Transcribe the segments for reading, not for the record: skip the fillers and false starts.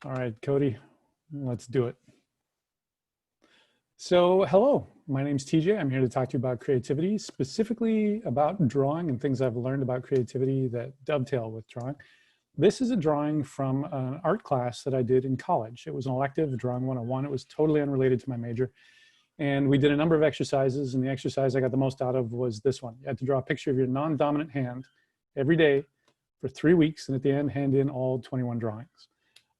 All right, Cody, let's do it. So hello, my name's TJ. I'm here to talk to you about creativity, specifically about drawing and things I've learned about creativity that dovetail with drawing. This is a drawing from an art class that I did in college. It was an elective, Drawing 101. It was totally unrelated to my major. And we did a number of exercises, and the exercise I got the most out of was this one. You had to draw a picture of your non-dominant hand every day for 3 weeks, and at the end, hand in all 21 drawings.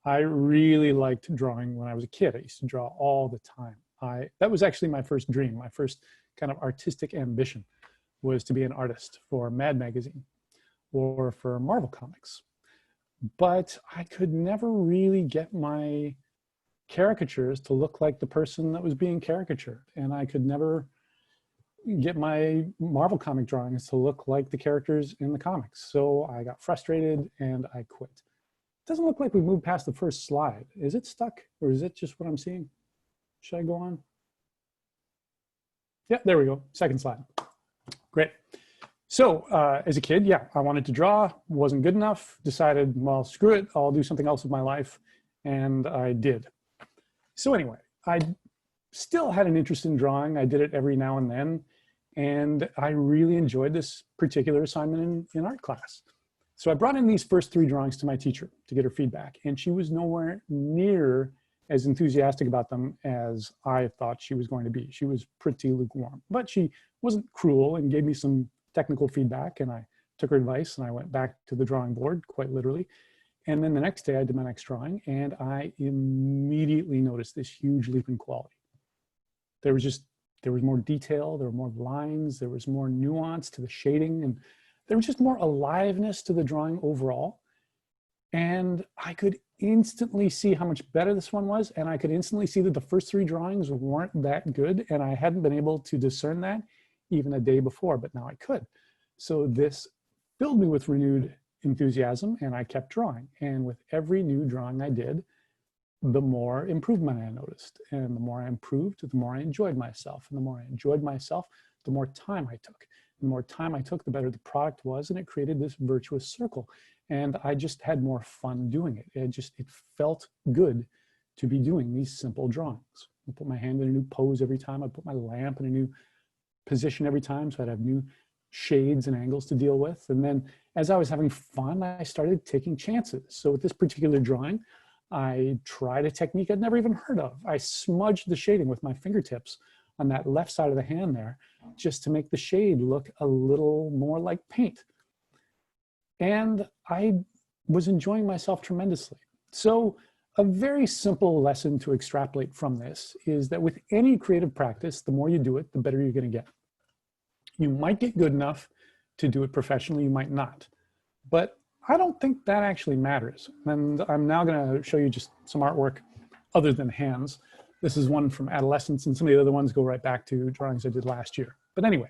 I really liked drawing when I was a kid. I used to draw all the time. That was actually my first dream. My first kind of artistic ambition was to be an artist for Mad Magazine or for Marvel Comics. But I could never really get my caricatures to look like the person that was being caricatured. And I could never get my Marvel comic drawings to look like the characters in the comics. So I got frustrated and I quit. It doesn't look like we moved past the first slide. Is it stuck or is it just what I'm seeing? Should I go on? Yeah, there we go. Second slide. Great. So as a kid, yeah, I wanted to draw, wasn't good enough, decided, well, screw it, I'll do something else with my life. And I did. So anyway, I still had an interest in drawing. I did it every now and then. And I really enjoyed this particular assignment in art class. So I brought in these first 3 drawings to my teacher to get her feedback. And she was nowhere near as enthusiastic about them as I thought she was going to be. She was pretty lukewarm, but she wasn't cruel and gave me some technical feedback, and I took her advice and I went back to the drawing board, quite literally. And then the next day I did my next drawing and I immediately noticed this huge leap in quality. There was more detail, there were more lines, there was more nuance to the shading, and there was just more aliveness to the drawing overall. And I could instantly see how much better this one was. And I could instantly see that the first 3 drawings weren't that good. And I hadn't been able to discern that even a day before, but now I could. So this filled me with renewed enthusiasm and I kept drawing. And with every new drawing I did, the more improvement I noticed. And the more I improved, the more I enjoyed myself. And the more I enjoyed myself, the more time I took. The more time I took, the better the product was. And it created this virtuous circle. And I just had more fun doing it. It felt good to be doing these simple drawings. I put my hand in a new pose every time. I put my lamp in a new position every time. So I'd have new shades and angles to deal with. And then as I was having fun, I started taking chances. So with this particular drawing, I tried a technique I'd never even heard of. I smudged the shading with my fingertips on that left side of the hand there, just to make the shade look a little more like paint. And I was enjoying myself tremendously. So a very simple lesson to extrapolate from this is that with any creative practice, the more you do it, the better you're going to get. You might get good enough to do it professionally, you might not. But I don't think that actually matters. And I'm now going to show you just some artwork other than hands. This is one from adolescence, and some of the other ones go right back to drawings I did last year. But anyway,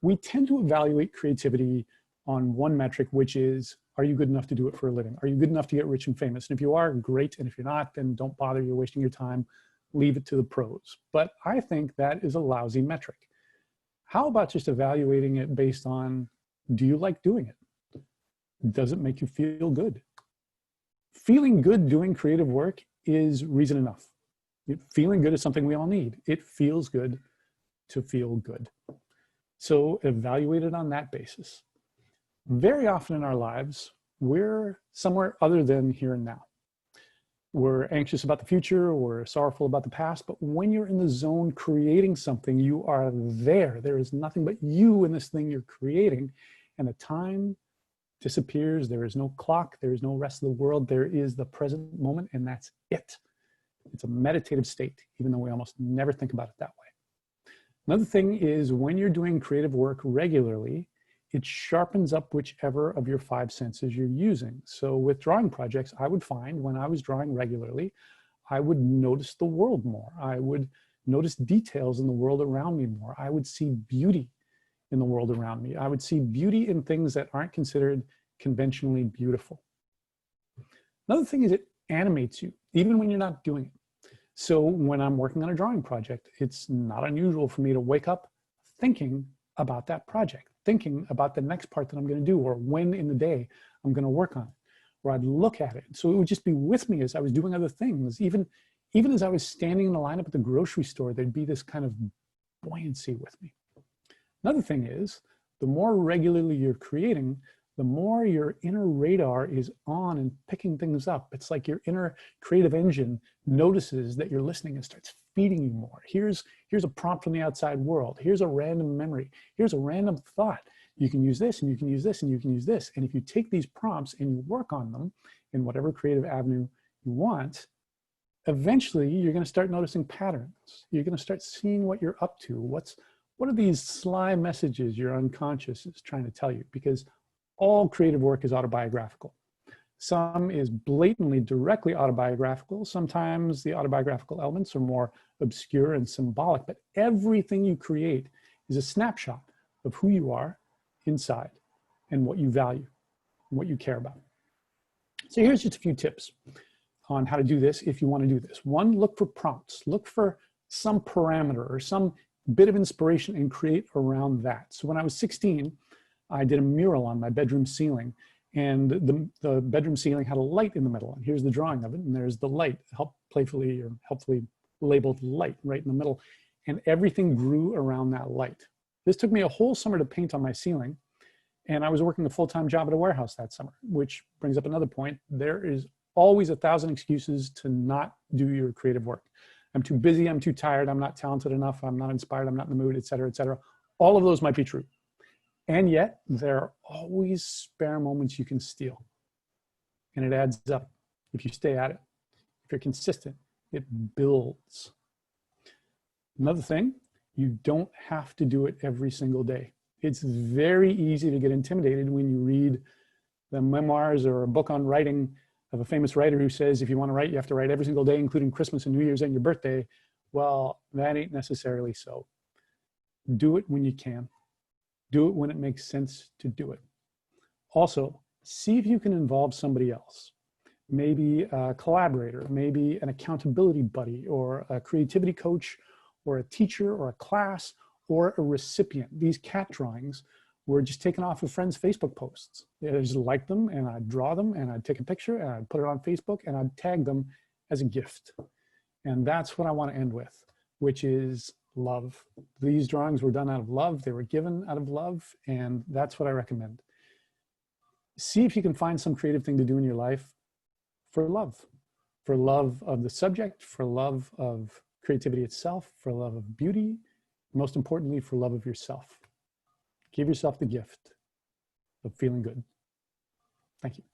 we tend to evaluate creativity on one metric, which is, are you good enough to do it for a living? Are you good enough to get rich and famous? And if you are, great. And if you're not, then don't bother, you're wasting your time. Leave it to the pros. But I think that is a lousy metric. How about just evaluating it based on, do you like doing it? Does it make you feel good? Feeling good doing creative work is reason enough. Feeling good is something we all need. It feels good to feel good. So evaluate it on that basis. Very often in our lives, we're somewhere other than here and now. We're anxious about the future, we're sorrowful about the past, but when you're in the zone creating something, you are there. There is nothing but you in this thing you're creating, and the time disappears. There is no clock, there is no rest of the world. There is the present moment, and that's it. It's a meditative state, even though we almost never think about it that way. Another thing is when you're doing creative work regularly, it sharpens up whichever of your 5 senses you're using. So with drawing projects, I would find when I was drawing regularly, I would notice the world more. I would notice details in the world around me more. I would see beauty in the world around me. I would see beauty in things that aren't considered conventionally beautiful. Another thing is it animates you, even when you're not doing it. So when I'm working on a drawing project, it's not unusual for me to wake up thinking about that project, thinking about the next part that I'm going to do or when in the day I'm going to work on it. or I'd look at it. So it would just be with me as I was doing other things. Even as I was standing in the lineup at the grocery store, there'd be this kind of buoyancy with me. Another thing is, the more regularly you're creating, the more your inner radar is on and picking things up. It's like your inner creative engine notices that you're listening and starts feeding you more. Here's a prompt from the outside world. Here's a random memory. Here's a random thought. You can use this, and you can use this, and you can use this. And if you take these prompts and you work on them in whatever creative avenue you want, eventually you're going to start noticing patterns. You're going to start seeing what you're up to. What are these sly messages your unconscious is trying to tell you? Because all creative work is autobiographical. Some is blatantly, directly autobiographical. Sometimes the autobiographical elements are more obscure and symbolic, but everything you create is a snapshot of who you are inside and what you value and what you care about. So here's just a few tips on how to do this if you want to do this. One, look for prompts. Look for some parameter or some bit of inspiration and create around that. So when I was 16, I did a mural on my bedroom ceiling, and the bedroom ceiling had a light in the middle. And here's the drawing of it, and there's the light, playfully or helpfully labeled light right in the middle. And everything grew around that light. This took me a whole summer to paint on my ceiling, and I was working a full-time job at a warehouse that summer, which brings up another point. There is always 1,000 excuses to not do your creative work. I'm too busy, I'm too tired, I'm not talented enough, I'm not inspired, I'm not in the mood, et cetera, et cetera. All of those might be true. And yet, there are always spare moments you can steal. And it adds up if you stay at it. If you're consistent, it builds. Another thing, you don't have to do it every single day. It's very easy to get intimidated when you read the memoirs or a book on writing of a famous writer who says, if you want to write, you have to write every single day, including Christmas and New Year's and your birthday. Well, that ain't necessarily so. Do it when you can. Do it when it makes sense to do it. Also, see if you can involve somebody else. Maybe a collaborator, maybe an accountability buddy, or a creativity coach, or a teacher, or a class, or a recipient. These cat drawings were just taken off of friends' Facebook posts. I just like them, and I'd draw them, and I'd take a picture, and I'd put it on Facebook, and I'd tag them as a gift. And that's what I want to end with, which is love. These drawings were done out of love. They were given out of love, and that's what I recommend. See if you can find some creative thing to do in your life for love of the subject, for love of creativity itself, for love of beauty, most importantly, for love of yourself. Give yourself the gift of feeling good. Thank you.